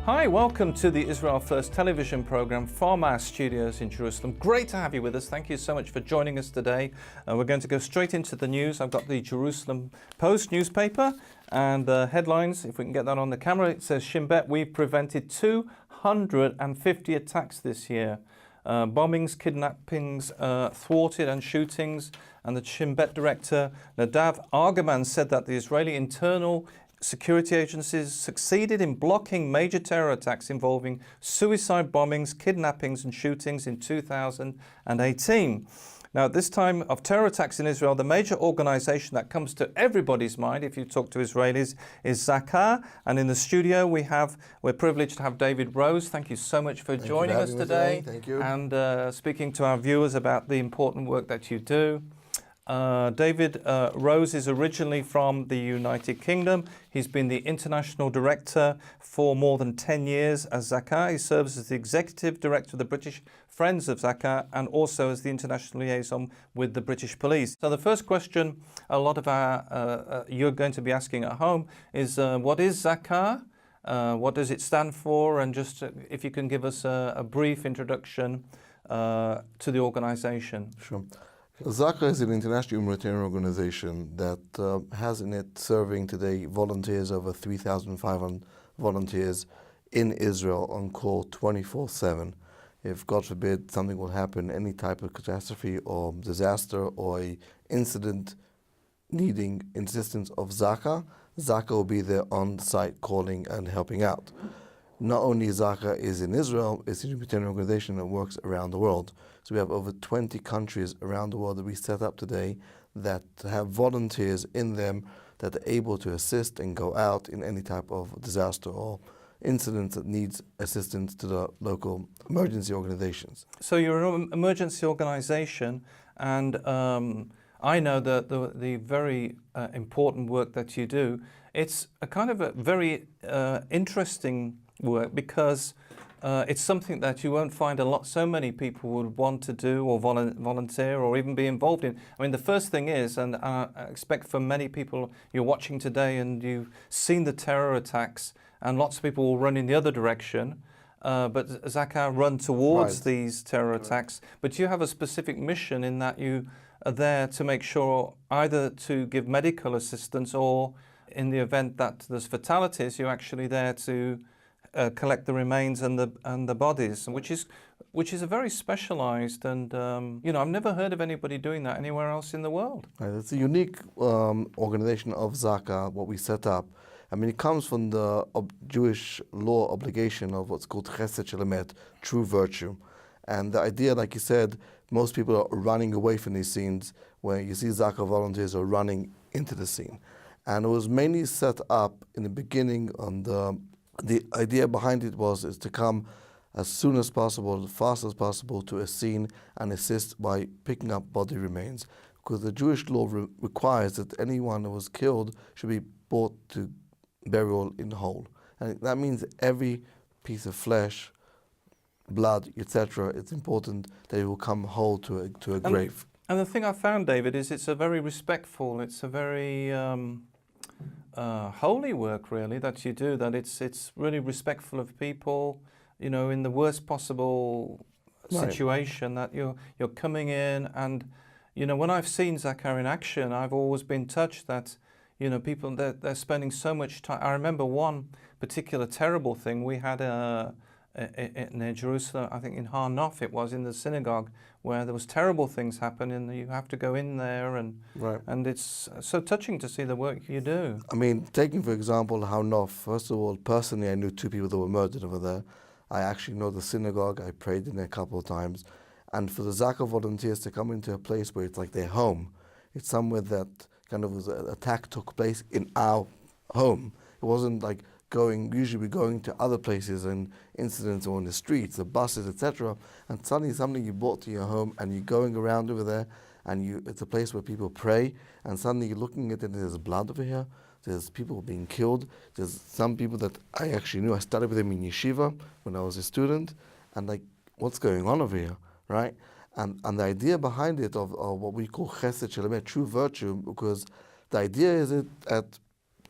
Hi, welcome to the Israel First television program from our studios in Jerusalem. Great to have you with us. Thank you so much for joining us today. We're going to go straight into the news. I've got the Jerusalem Post newspaper and the headlines. If we can get that on the camera, it says, Shin Bet, we've prevented 250 attacks this year. Bombings, kidnappings, thwarted and shootings. And the Shin Bet director, Nadav Argaman, said that the Israeli internal security agencies succeeded in blocking major terror attacks involving suicide bombings, kidnappings and shootings in 2018. Now, at this time of terror attacks in Israel, the major organization that comes to everybody's mind, if you talk to Israelis, is Zaka. And in the studio, we're privileged to have David Rose. Thank you so much for joining us today. Thank you. And speaking to our viewers about the important work that you do. David Rose is originally from the United Kingdom. He's been the international director for more than 10 years as Zaka. He serves as the executive director of the British Friends of Zaka and also as the international liaison with the British Police. So the first question a lot of you're going to be asking at home is, what is Zaka? What does it stand for? And just if you can give us a brief introduction to the organization. Sure. Zaka is an international humanitarian organization that has in it serving today volunteers, over 3,500 volunteers in Israel on call 24/7. If, God forbid, something will happen, any type of catastrophe or disaster or a incident needing assistance of Zaka, Zaka will be there on site calling and helping out. Not only Zaka is in Israel, it's a humanitarian organization that works around the world. So we have over 20 countries around the world that we set up today that have volunteers in them that are able to assist and go out in any type of disaster or incident that needs assistance to the local emergency organizations. So you're an emergency organization, and I know that the very important work that you do. It's a kind of a very interesting work because it's something that you won't find so many people would want to do or volunteer or even be involved in. I mean, the first thing is, and I expect for many people you're watching today and you've seen the terror attacks, and lots of people will run in the other direction, but Zaka run towards these terror attacks. But you have a specific mission in that you are there to make sure either to give medical assistance or in the event that there's fatalities, you're actually there to collect the remains and the bodies, which is a very specialized and I've never heard of anybody doing that anywhere else in the world. It's a unique organization of Zaka, what we set up. I mean, it comes from the Jewish law obligation of what's called Chesed Shel Emet, true virtue. And the idea, like you said, most people are running away from these scenes where you see Zaka volunteers are running into the scene. And it was mainly set up in the beginning on the idea behind it is to come as soon as possible, as fast as possible to a scene and assist by picking up body remains. Because the Jewish law requires that anyone who was killed should be brought to burial in whole. And that means every piece of flesh, blood, etc., it's important that it will come whole to a grave. And the thing I found, David, is it's a very respectful, it's a very holy work, really, that you do, that it's really respectful of people, in the worst possible situation, that you're coming in. And, when I've seen Zaka in action, I've always been touched that, people, they're spending so much time. I remember one particular terrible thing we had near Jerusalem, I think in Har Nof it was, in the synagogue, where there was terrible things happen, and you have to go in there, and it's so touching to see the work you do. I mean, taking for example Har Nof, first of all, personally I knew 2 people that were murdered over there. I actually know the synagogue, I prayed in there a couple of times. And for the Zaka volunteers to come into a place where it's like their home, it's somewhere that kind of was an attack took place in our home. It wasn't like usually we're going to other places and incidents or on the streets, the buses, etc. And suddenly something you brought to your home and you're going around over there and it's a place where people pray, and suddenly you're looking at it and there's blood over here, there's people being killed, there's some people that I actually knew, I studied with them in yeshiva when I was a student, and like, what's going on over here, right? And the idea behind it of what we call Chesed Shel Emet, true virtue, because the idea is that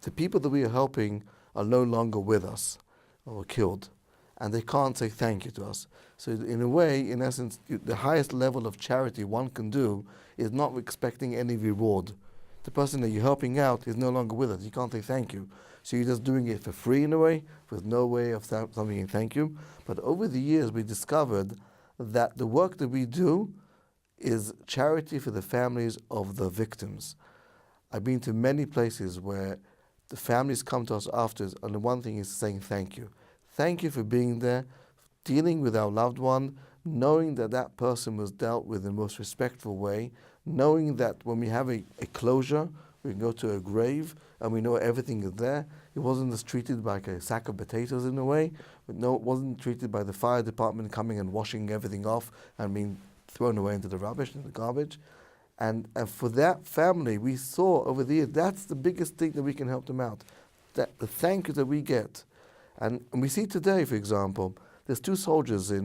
the people that we are helping are no longer with us. or were killed, and they can't say thank you to us. So in a way, in essence, the highest level of charity one can do is not expecting any reward. The person that you're helping out is no longer with us. You can't say thank you. So you're just doing it for free in a way, with no way of saying thank you. But over the years, we discovered that the work that we do is charity for the families of the victims. I've been to many places where the families come to us afterwards, and the one thing is saying thank you. Thank you for being there, dealing with our loved one, knowing that that person was dealt with in the most respectful way, knowing that when we have a closure, we can go to a grave and we know everything is there. It wasn't just treated like a sack of potatoes in a way, but no, it wasn't treated by the fire department coming and washing everything off and being thrown away into the rubbish and the garbage. And for that family, we saw over the years, that's the biggest thing that we can help them out. That the thank you that we get. And we see today, for example, there's 2 soldiers of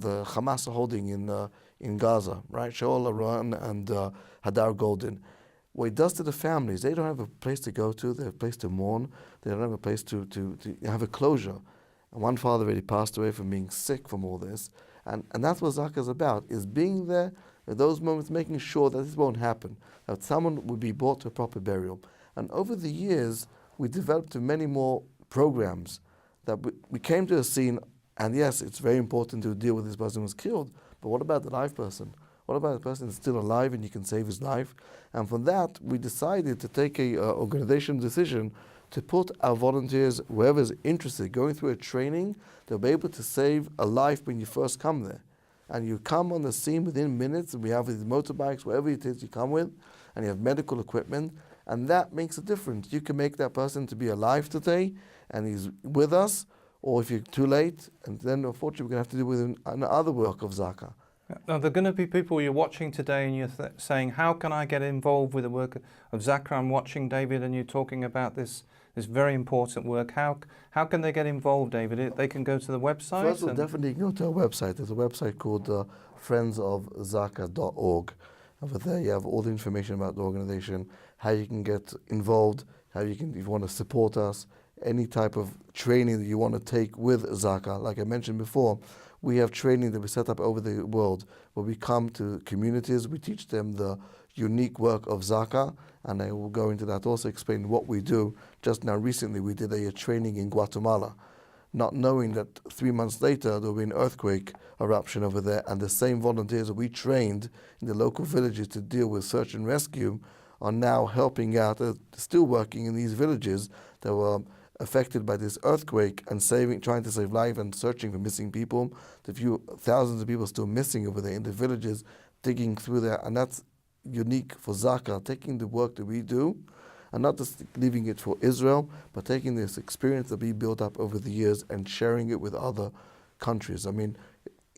the Hamas holding in Gaza, right? Shaul Aran and Hadar Golden. What it does to the families, they don't have a place to go to, they have a place to mourn, they don't have a place to have a closure. And one father already passed away from being sick from all this. And that's what Zaka is about, is being there at those moments, making sure that this won't happen, that someone will be brought to a proper burial. And over the years, we developed many more programs that we came to a scene, and yes, it's very important to deal with this person who was killed, but what about the live person? What about the person that's still alive and you can save his life? And for that, we decided to take a organizational decision to put our volunteers, whoever's interested, going through a training, they'll be able to save a life when you first come there. And you come on the scene within minutes, and we have these motorbikes, whatever it is you come with, and you have medical equipment, and that makes a difference. You can make that person to be alive today, and he's with us, or if you're too late, and then unfortunately we're going to have to do with another work of Zaka. Now, there are going to be people you're watching today and you're saying, how can I get involved with the work of Zaka? I'm watching David and you're talking about this very important work. How can they get involved, David? They can go to the website? First of all, definitely go to our website. There's a website called friendsofzaka.org. Over there you have all the information about the organization, how you can get involved, if you want to support us, any type of training that you want to take with Zaka. Like I mentioned before, we have training that we set up over the world where we come to communities, we teach them the unique work of Zaka, and I will go into that, also explain what we do. Just now recently we did a training in Guatemala, not knowing that 3 months later there will be an earthquake eruption over there, and the same volunteers that we trained in the local villages to deal with search and rescue are now helping out, still working in these villages that were affected by this earthquake and trying to save life and searching for missing people. The thousands of people still missing over there in the villages, digging through there, and that's unique for Zaka, taking the work that we do and not just leaving it for Israel, but taking this experience that we built up over the years and sharing it with other countries. I mean,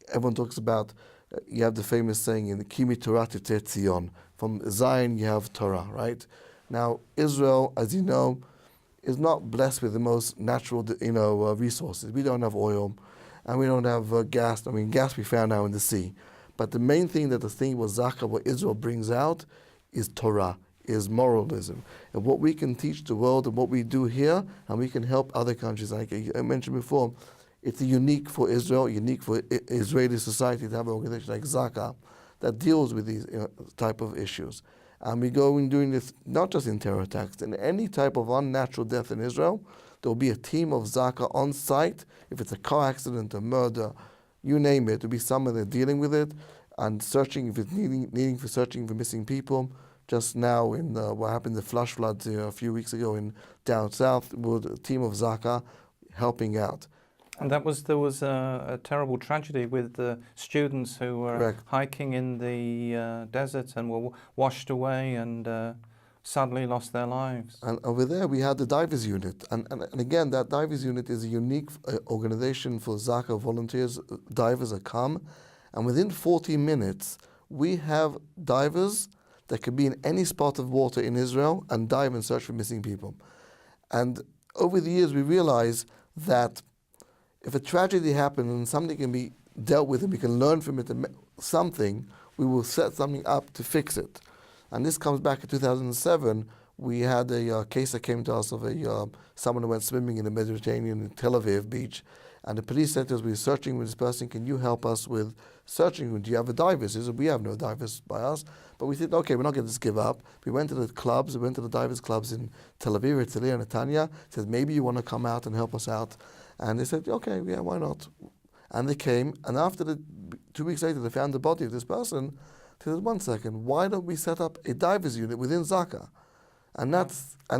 everyone talks about, you have the famous saying in the Kimi Torah Titeh Tzion, from Zion you have Torah, right? Now, Israel, as you know, is not blessed with the most natural, resources. We don't have oil, and we don't have gas. I mean, gas we found now in the sea. But the main thing that Zaka, what Israel brings out, is Torah, is moralism. And what we can teach the world and what we do here, and we can help other countries. Like I mentioned before, it's unique for Israel, unique for Israeli society to have an organization like Zaka that deals with these type of issues. And we go in doing this not just in terror attacks, in any type of unnatural death in Israel, there will be a team of Zaka on site. If it's a car accident, a murder, you name it, there will be someone there dealing with it and searching, if it's searching for missing people. Just now in what happened, the flash floods a few weeks ago in down south, with a team of Zaka helping out. And there was a terrible tragedy with the students who were Correct. hiking in the desert and were washed away and sadly lost their lives. And over there we had the divers unit. And again, that divers unit is a unique organization for Zaka volunteers. Divers that come, and within 40 minutes we have divers that could be in any spot of water in Israel and dive and search for missing people. And over the years we realized that if a tragedy happens and something can be dealt with and we can learn from it something, we will set something up to fix it. And this comes back in 2007 We had a case that came to us of someone who went swimming in the Mediterranean in Tel Aviv beach, and the police said to us, "We're searching with this person. Can you help us with searching? Do you have a divers?" He said, "We have no divers by us." But we said, "Okay, we're not going to just give up." We went to the clubs. We went to the divers clubs in Tel Aviv, Herzliya, and Netanya. Said, "Maybe you want to come out and help us out." And they said, "Okay, yeah, why not?" And they came. And after 2 weeks later, they found the body of this person. They said, "1 second, why don't we set up a divers unit within Zaka?" And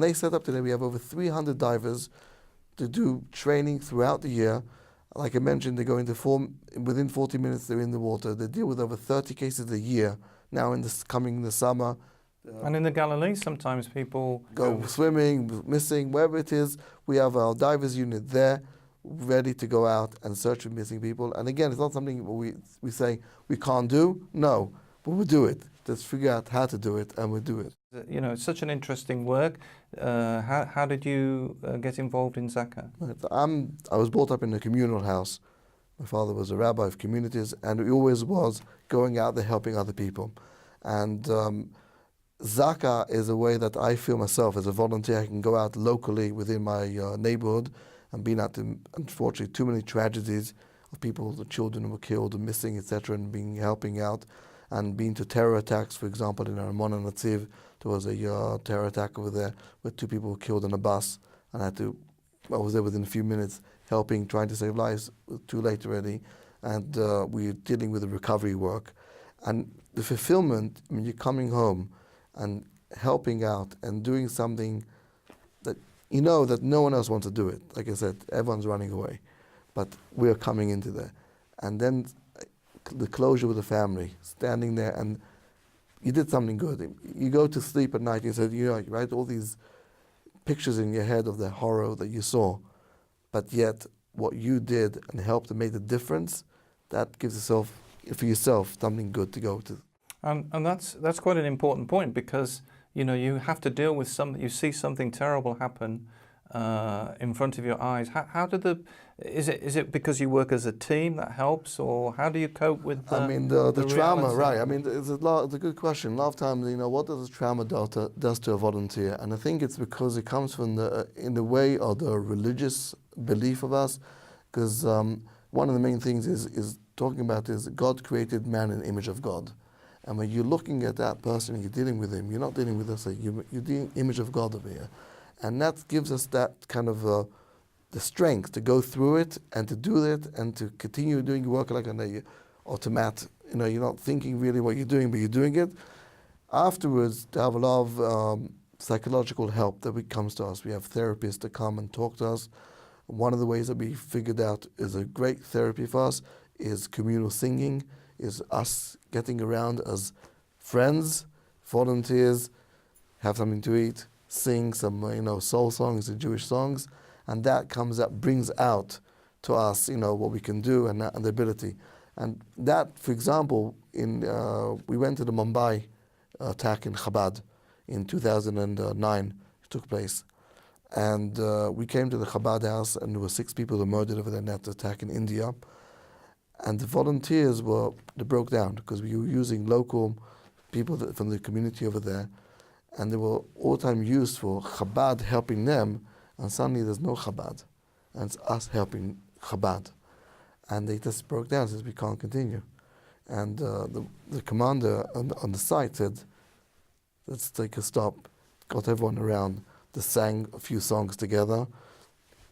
they set up today. We have over 300 divers to do training throughout the year. Like I mentioned, they go into within 40 minutes they're in the water. They deal with over 30 cases a year. Now in the summer. And in the Galilee, sometimes people go swimming, missing, wherever it is. We have our divers unit there, ready to go out and search for missing people. And again, it's not something we say we can't do. No, but we'll do it. Just figure out how to do it, and we'll do it. You know, it's such an interesting work. How did you get involved in Zaka? I was brought up in a communal house. My father was a rabbi of communities, and he always was going out there helping other people. And Zaka is a way that I feel myself as a volunteer. I can go out locally within my neighborhood and been at unfortunately too many tragedies of people, the children who were killed or missing, etc., and helping out. And been to terror attacks, for example, in Ramon and Natziv, there was a terror attack over there where 2 people were killed on a bus, and I was there within a few minutes helping, trying to save lives. It was too late already, and we were dealing with the recovery work. And the fulfillment, I mean, you're coming home and helping out and doing something that you know that no one else wants to do it. Like I said, everyone's running away, but we're coming into there. And then the closure with the family, standing there, and you did something good. You go to sleep at night and you said, you write all these pictures in your head of the horror that you saw, but yet what you did and helped and made a difference, that gives for yourself something good to go to. And that's quite an important point, because you have to deal with you see something terrible happen in front of your eyes. Is it because you work as a team that helps, or how do you cope with the trauma, reality? right? I mean, it's a good question. A lot of times, what does trauma does to a volunteer? And I think it's because it comes from in the way of the religious belief of us, because one of the main things is talking about is God created man in the image of God. And when you're looking at that person and you're dealing with him, you're not dealing with us, you're dealing image of God over here. And that gives us that kind of the strength to go through it and to do it and to continue doing your work like an automat. You're not thinking really what you're doing, but you're doing it. Afterwards, to have a lot of psychological help that comes to us. We have therapists that come and talk to us. One of the ways that we figured out is a great therapy for us is communal singing, is us getting around as friends, volunteers, have something to eat, sing some soul songs and Jewish songs, and that brings out to us what we can do and the ability. And that, for example, we went to the Mumbai attack in Chabad in 2009. It took place, and we came to the Chabad house, and there were 6 people who were murdered over there in that attack in India. And the volunteers they broke down because we were using local people from the community over there, and they were all the time used for Chabad helping them, and suddenly there's no Chabad, and it's us helping Chabad. And they just broke down and said, we can't continue. And the commander on the site said, let's take a stop, got everyone around, they sang a few songs together,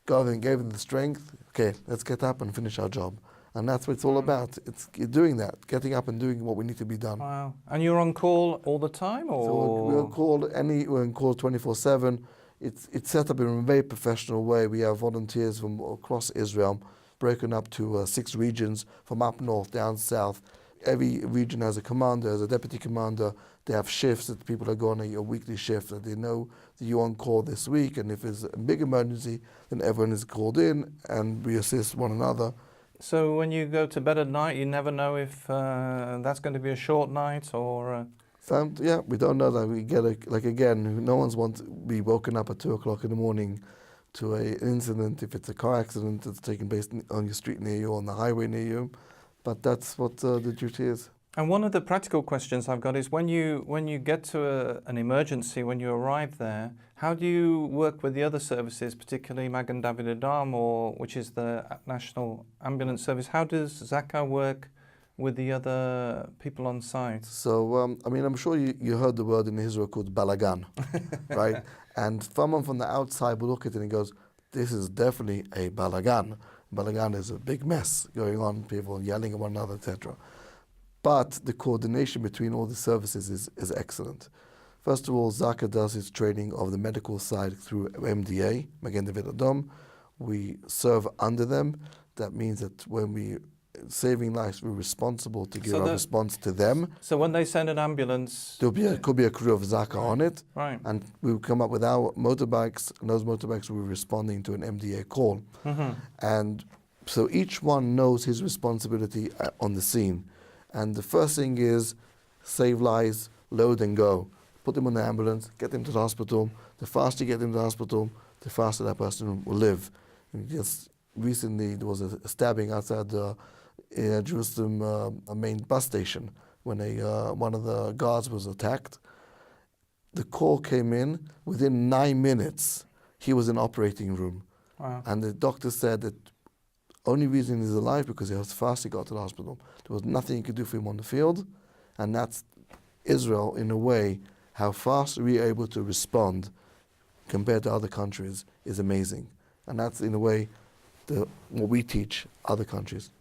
God then gave them the strength, okay, let's get up and finish our job. And that's what it's all about. It's doing that, getting up and doing what we need to be done. Wow. And you're on call all the time, or? So we're on call 24/7. It's set up in a very professional way. We have volunteers from across Israel, broken up to 6 regions, from up north down south. Every region has a commander, has a deputy commander. They have shifts that people are going a weekly shift, that they know that you're on call this week, and if there's a big emergency, then everyone is called in, and we assist one another. So when you go to bed at night, you never know if that's going to be a short night, or... Yeah, we don't know that. We get no one's want to be woken up at 2 o'clock in the morning to an incident, if it's a car accident that's taking place on your street near you, or on the highway near you. But that's what the duty is. And one of the practical questions I've got is when you get to an emergency, when you arrive there, how do you work with the other services, particularly Magen David Adom, which is the National Ambulance Service? How does Zaka work with the other people on site? So, I mean, I'm sure you heard the word in Israel called balagan, right? And someone from the outside will look at it and goes, this is definitely a balagan. Balagan is a big mess going on, people yelling at one another, etc. But the coordination between all the services is excellent. First of all, Zaka does his training of the medical side through MDA, Magen David Adom. We serve under them. That means that when we saving lives, we're responsible to give our response to them. So when they send an ambulance, Could be a crew of Zaka on it, right? And we will come up with our motorbikes, and those motorbikes will be responding to an MDA call. And so each one knows his responsibility on the scene. And the first thing is save lives, load and go. Put them on the ambulance, get them to the hospital. The faster you get them to the hospital, the faster that person will live. And just recently, there was a stabbing outside the Jerusalem main bus station when one of the guards was attacked. The call came in. Within 9 minutes, he was in operating room. Wow. And the doctor said that only reason he's alive because he was fast he got to the hospital. There was nothing you could do for him on the field. And that's Israel, in a way, how fast we're able to respond compared to other countries is amazing. And that's, in a way, what we teach other countries.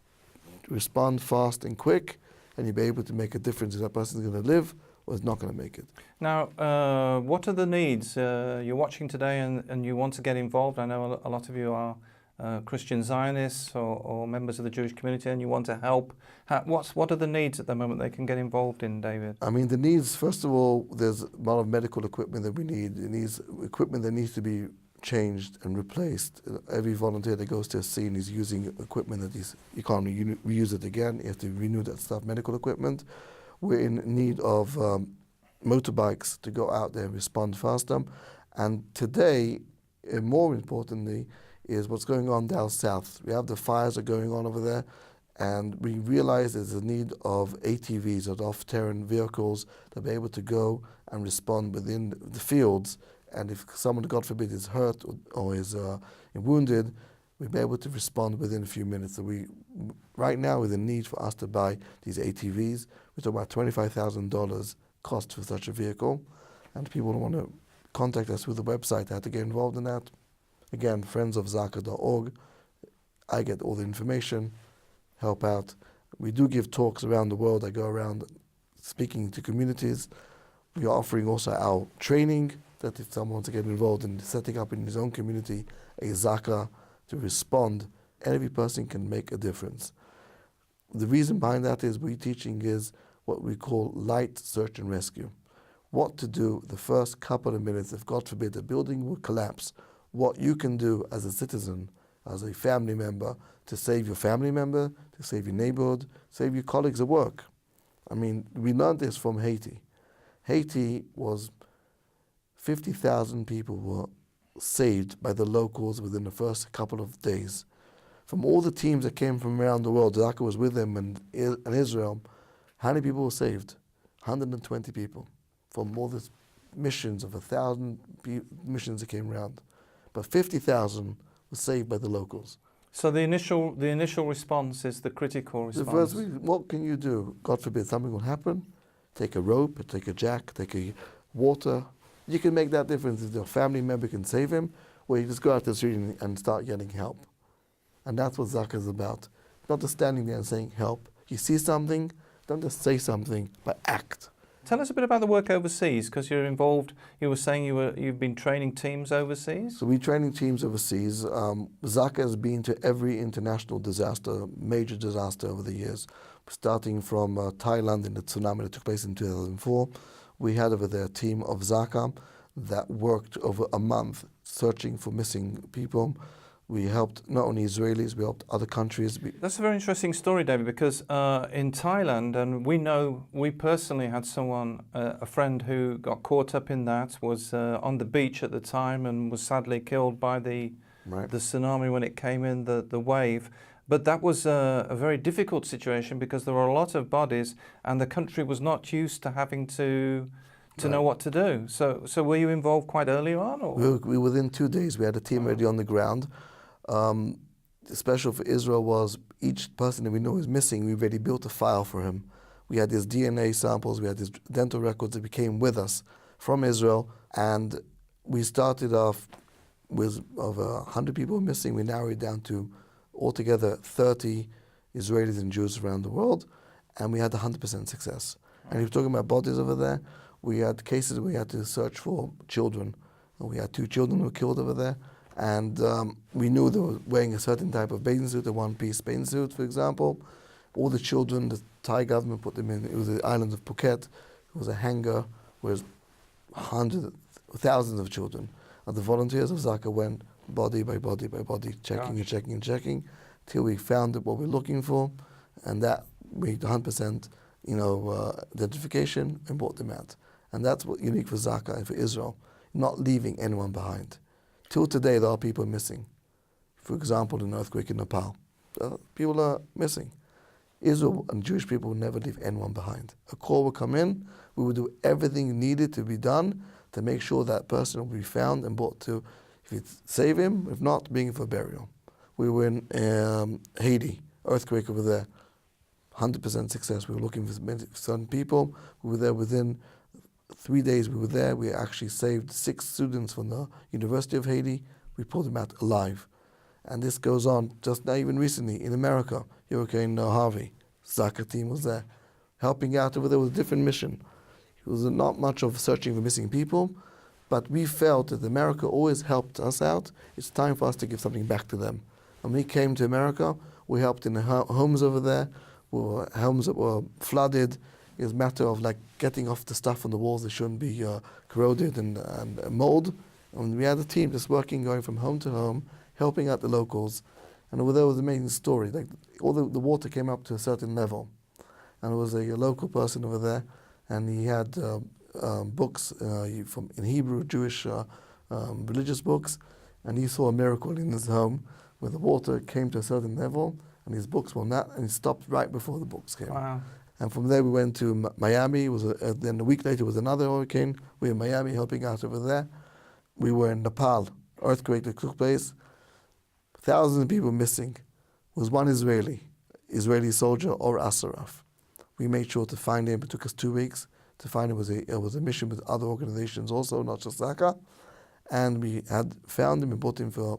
To respond fast and quick, and you'll be able to make a difference if that person's going to live or is not going to make it. Now, what are the needs? You're watching today and you want to get involved. I know a lot of you are Christian Zionists or members of the Jewish community, and you want to help. What are the needs at the moment they can get involved in, David? I mean, the needs, first of all, there's a lot of medical equipment that we need. It needs equipment that needs to be changed and replaced. Every volunteer that goes to a scene is using equipment that you can't reuse it again. You have to renew that stuff, medical equipment. We're in need of motorbikes to go out there and respond faster. And today, more importantly, is what's going on down south. We have the fires that are going on over there, and we realize there's a need of ATVs, or off-terrain vehicles, to be able to go and respond within the fields. And if someone, God forbid, is hurt or is wounded, we'll be able to respond within a few minutes. So right now, with the need for us to buy these ATVs, we're talking about $25,000 cost for such a vehicle. And people want to contact us through the website how to get involved in that. Again, friendsofzaka.org. I get all the information, help out. We do give talks around the world. I go around speaking to communities. We are offering also our training, that if someone wants to get involved in setting up in his own community a Zaka to respond, every person can make a difference. The reason behind that is we're teaching is what we call light search and rescue. What to do the first couple of minutes if, God forbid, the building will collapse. What you can do as a citizen, as a family member, to save your family member, to save your neighborhood, save your colleagues at work. I mean, we learned this from Haiti. Haiti was 50,000 people were saved by the locals within the first couple of days. From all the teams that came from around the world, Zaka was with them and Israel, how many people were saved? 120 people from all the missions of 1,000 missions that came around. But 50,000 were saved by the locals. So the initial response is the critical response. The first, what can you do? God forbid something will happen. Take a rope, take a jack, take a water. You can make that difference if your family member can save him, or you just go out to the street and start getting help. And that's what Zaka is about. Not just standing there and saying help. You see something, don't just say something, but act. Tell us a bit about the work overseas, because you're involved. You were saying you've been training teams overseas. So we're training teams overseas. Zaka has been to every international disaster, major disaster over the years, starting from Thailand in the tsunami that took place in 2004. We had over there a team of Zaka that worked over a month searching for missing people. We helped not only Israelis, we helped other countries. That's a very interesting story, David, because in Thailand, and we personally had someone, a friend who got caught up in that, was on the beach at the time and was sadly killed by the tsunami when it came in, the wave. But that was a very difficult situation because there were a lot of bodies and the country was not used to having to know what to do. So were you involved quite early on? Or? Within 2 days, we had a team ready on the ground. Special for Israel was each person that we know is missing, we already built a file for him. We had his DNA samples, we had his dental records that came with us from Israel, and we started off with over 100 people missing. We narrowed it down to altogether 30 Israelis and Jews around the world, and we had 100% success. And if you're talking about bodies over there, we had cases where we had to search for children. And we had 2 children who were killed over there, and we knew they were wearing a certain type of bathing suit, a one-piece bathing suit, for example. All the children, the Thai government put them in. It was the island of Phuket. It was a hangar where hundreds, thousands of children. And the volunteers of Zaka went body by body by body, checking and checking and checking, till we found what we're looking for, and that made 100%, identification and brought them out. And that's what's unique for Zaka and for Israel, not leaving anyone behind. Till today, there are people missing. For example, an earthquake in Nepal, people are missing. Israel and Jewish people will never leave anyone behind. A call will come in, we will do everything needed to be done to make sure that person will be found and brought to, if it's save him, if not, bring him for burial. We were in Haiti, earthquake over there, 100% success. We were looking for some people. We were there within 3 days. We were there. We actually saved 6 students from the University of Haiti. We pulled them out alive. And this goes on just not even recently in America, Hurricane Harvey. Zaka team was there, helping out over there with a different mission. It was not much of searching for missing people, but we felt that America always helped us out. It's time for us to give something back to them. When we came to America, we helped in the homes over there, homes that were flooded. It was a matter of getting off the stuff on the walls that shouldn't be corroded and mold. And we had a team just working, going from home to home, helping out the locals. And over there was an amazing story. All the water came up to a certain level. And there was a local person over there, and he had books in Hebrew, Jewish religious books, and he saw a miracle in his home where the water came to a certain level, and his books were not, and he stopped right before the books came. Wow. And from there we went to Miami. Then a week later was another hurricane. We were in Miami helping out over there. We were in Nepal, earthquake that took place. Thousands of people missing. It was one Israeli soldier, or Asaraf. We made sure to find him. It took us 2 weeks to find him. It was a mission with other organizations also, not just Zaka. And we had found him and brought him for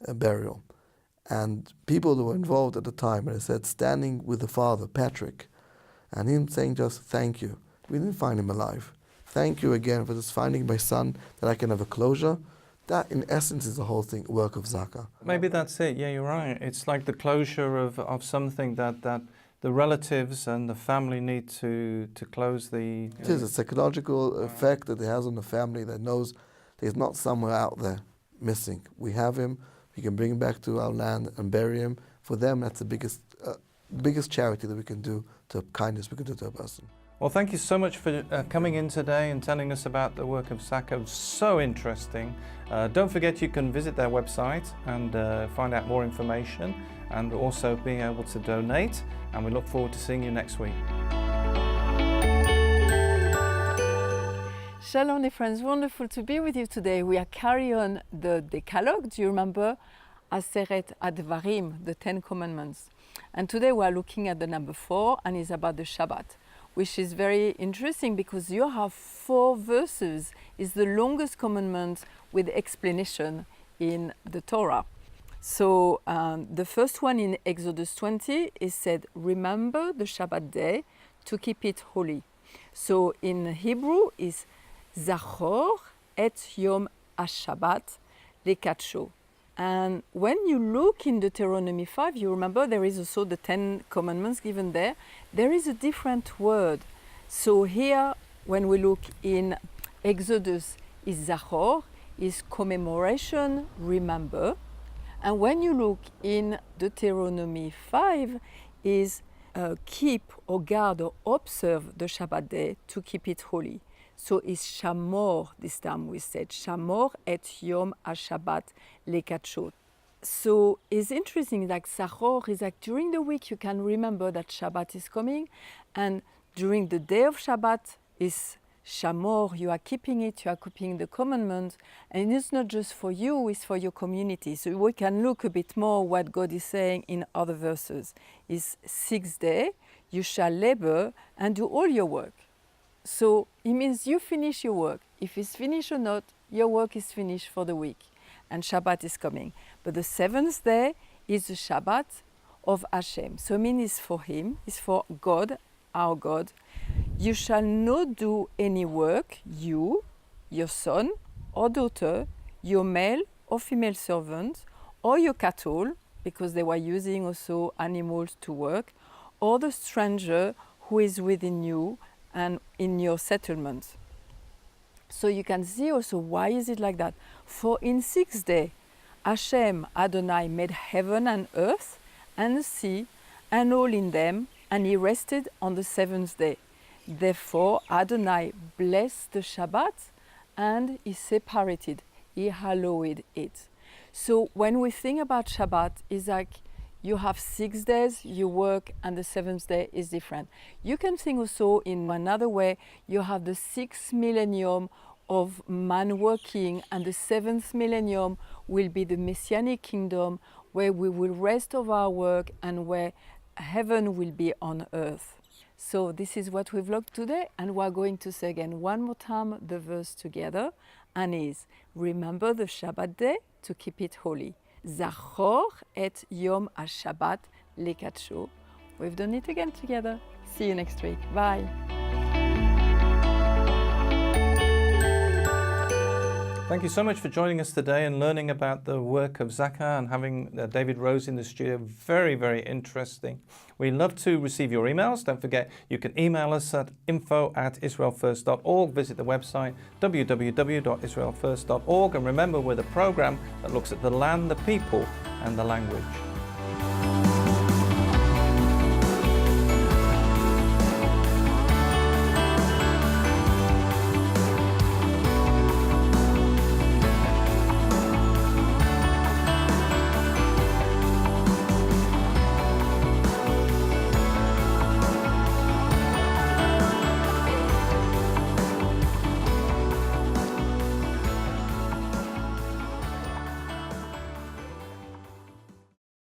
a burial. And people that were involved at the time, and I said, standing with the father, Patrick, and him saying just thank you. We didn't find him alive. Thank you again for just finding my son, that I can have a closure. That, in essence, is the whole work of Zaka. Maybe that's it. Yeah, you're right. It's like the closure of something that the relatives and the family need to close the... It is a psychological effect that it has on the family that knows he's not somewhere out there missing. We have him. We can bring him back to our land and bury him. For them, that's the biggest charity that we can do, to kindness we can do to a person. Well, thank you so much for coming in today and telling us about the work of Zaka. It was so interesting. Don't forget you can visit their website and find out more information, and also being able to donate. And we look forward to seeing you next week. Shalom, dear friends. Wonderful to be with you today. We are carrying on the Decalogue. Do you remember? Aseret Advarim, the 10 Commandments. And today we are looking at the number 4, and it's about the Shabbat, which is very interesting because you have 4 verses. It's the longest commandment with explanation in the Torah. So the first one in Exodus 20 is said, remember the Shabbat day to keep it holy. So in Hebrew is Zachor et Yom HaShabbat lekadsho. And when you look in Deuteronomy 5, you remember there is also the 10 commandments given there. There is a different word. So here, when we look in Exodus, is Zachor, is commemoration, remember. And when you look in Deuteronomy 5, is keep or guard or observe the Shabbat day to keep it holy. So it's Shamor, this time we said, Shamor et Yom HaShabbat lekadsho. So it's interesting, like Zachor is like during the week you can remember that Shabbat is coming, and during the day of Shabbat is Shamor, you are keeping it, you are keeping the commandment, and it's not just for you, it's for your community. So we can look a bit more what God is saying in other verses. Is 6th day, you shall labor and do all your work. So it means you finish your work. If it's finished or not, your work is finished for the week, and Shabbat is coming. But the 7th day is the Shabbat of Hashem. So it means it's for Him, it's for God, our God. You shall not do any work, you, your son or daughter, your male or female servant, or your cattle, because they were using also animals to work, or the stranger who is within you and in your settlement. So you can see also why is it like that. For in 6th day, Hashem Adonai made heaven and earth and the sea and all in them, and He rested on the 7th day. Therefore Adonai blessed the Shabbat and He separated, He hallowed it. So when we think about Shabbat, it's like you have 6 days, you work, and the 7th day is different. You can think also in another way, you have the 6th millennium of man working, and the 7th millennium will be the Messianic kingdom where we will rest of our work and where heaven will be on earth. So this is what we've looked today, and we're going to say again one more time the verse together, and is remember the Shabbat day to keep it holy. Zachor et Yom HaShabbat lekadsho. We've done it again together. See you next week. Bye. Thank you so much for joining us today and learning about the work of Zaka and having David Rose in the studio. Very, very interesting. We love to receive your emails. Don't forget, you can email us at info@israelfirst.org. Visit the website www.israelfirst.org. And remember, we're the program that looks at the land, the people, and the language.